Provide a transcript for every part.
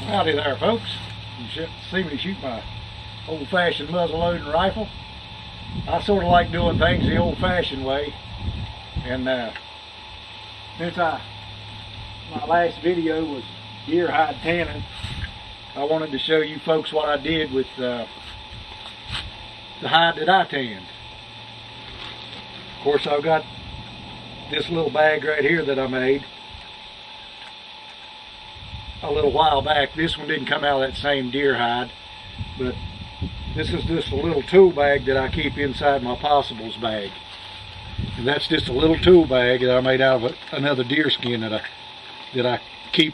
Howdy there, folks. You should see me shoot my old-fashioned muzzle-loading rifle. I sort of like doing things the old-fashioned way, and since my last video was deer hide tanning, I wanted to show you folks what I did with the hide that I tanned. Of course, I've got this little bag right here that I made a little while back. This one didn't come out of that same deer hide, but this is just a little tool bag that I keep inside my possibles bag. And that's just a little tool bag that I made out of another deer skin that I keep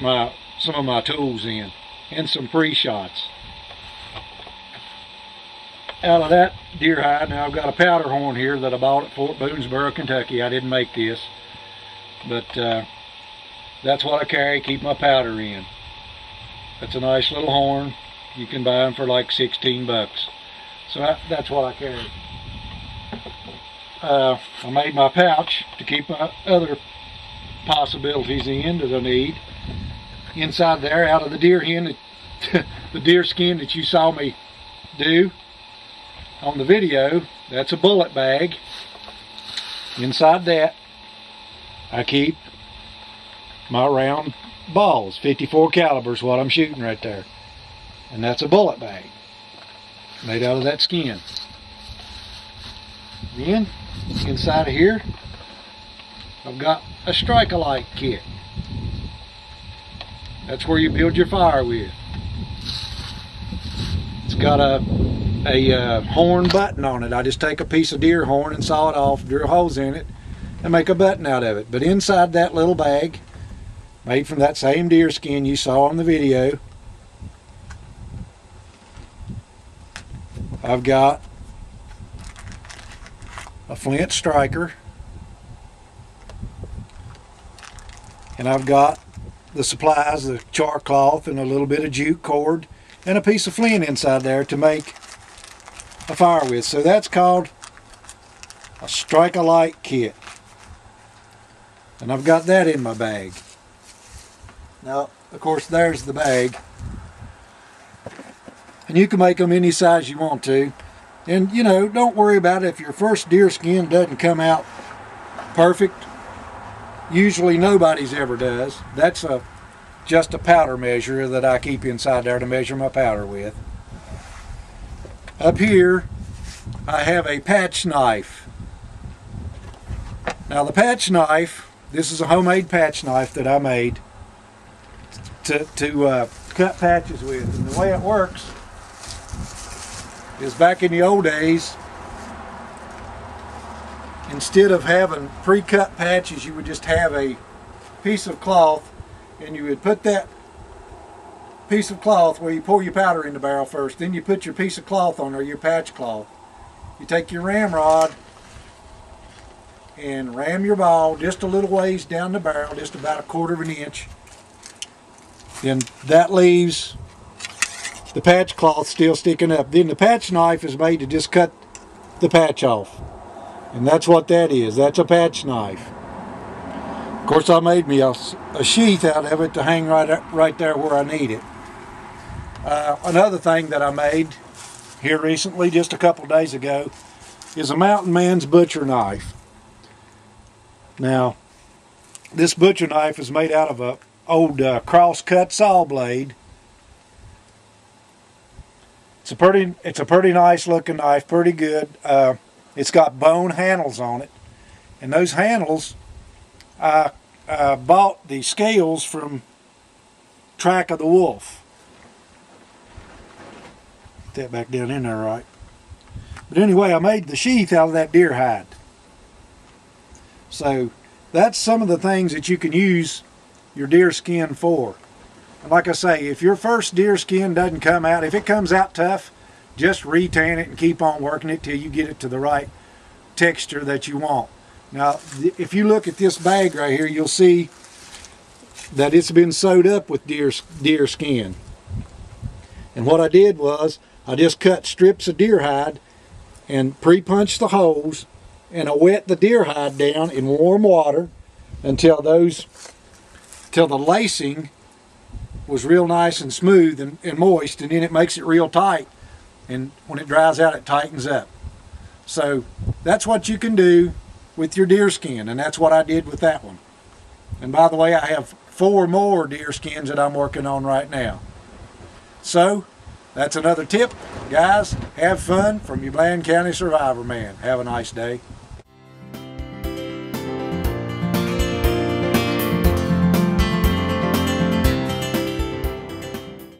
some of my tools in, and some pre-shots. Out of that deer hide, now I've got a powder horn here that I bought at Fort Boonesboro, Kentucky. I didn't make this, but that's what I carry, keep my powder in. That's a nice little horn. You can buy them for like 16 bucks. So that's what I carry. I made my pouch to keep my other possibilities in that I need. Inside there, out of the deer the deer skin that you saw me do on the video, that's a bullet bag. Inside that, I keep my round balls. 54 caliber is what I'm shooting right there. And that's a bullet bag made out of that skin. Then, inside of here, I've got a strike-alike kit. That's where you build your fire with. It's got a horn button on it. I just take a piece of deer horn and saw it off, drill holes in it, and make a button out of it. But inside that little bag, made from that same deer skin you saw on the video, I've got a flint striker, and I've got the supplies, the char cloth and a little bit of jute cord and a piece of flint inside there to make a fire with. So that's called a strike-alike kit, and I've got that in my bag. Now, of course, there's the bag, and you can make them any size you want to. And you know, don't worry about it if your first deer skin doesn't come out perfect. Usually nobody's ever does. That's just a powder measure that I keep inside there to measure my powder with. Up here I have a patch knife. Now the patch knife, this is a homemade patch knife that I made to cut patches with. And the way it works is, back in the old days, instead of having pre-cut patches, you would just have a piece of cloth, and you would put that piece of cloth where you pour your powder in the barrel first, then you put your piece of cloth on there, your patch cloth. You take your ramrod and ram your ball just a little ways down the barrel, just about 1/4 of an inch. Then that leaves the patch cloth still sticking up. Then the patch knife is made to just cut the patch off. And that's what that is. That's a patch knife. Of course, I made me a sheath out of it to hang right there where I need it. Another thing that I made here recently, just a couple days ago, is a mountain man's butcher knife. Now, this butcher knife is made out of a old cross-cut saw blade. It's a pretty nice looking knife, pretty good. It's got bone handles on it, and those handles, I bought the scales from Track of the Wolf. Get that back down in there right. But anyway, I made the sheath out of that deer hide. So that's some of the things that you can use your deer skin for. And like I say, if your first deer skin doesn't come out, if it comes out tough, just re-tan it and keep on working it till you get it to the right texture that you want. Now, if you look at this bag right here, you'll see that it's been sewed up with deer skin. And what I did was, I just cut strips of deer hide and pre-punched the holes, and I wet the deer hide down in warm water until the lacing was real nice and smooth and moist, and then it makes it real tight, and when it dries out it tightens up. So that's what you can do with your deer skin, and that's what I did with that one. And by the way, I have 4 more deer skins that I'm working on right now. So that's another tip. Guys, have fun from your Bland County Survivorman. Have a nice day.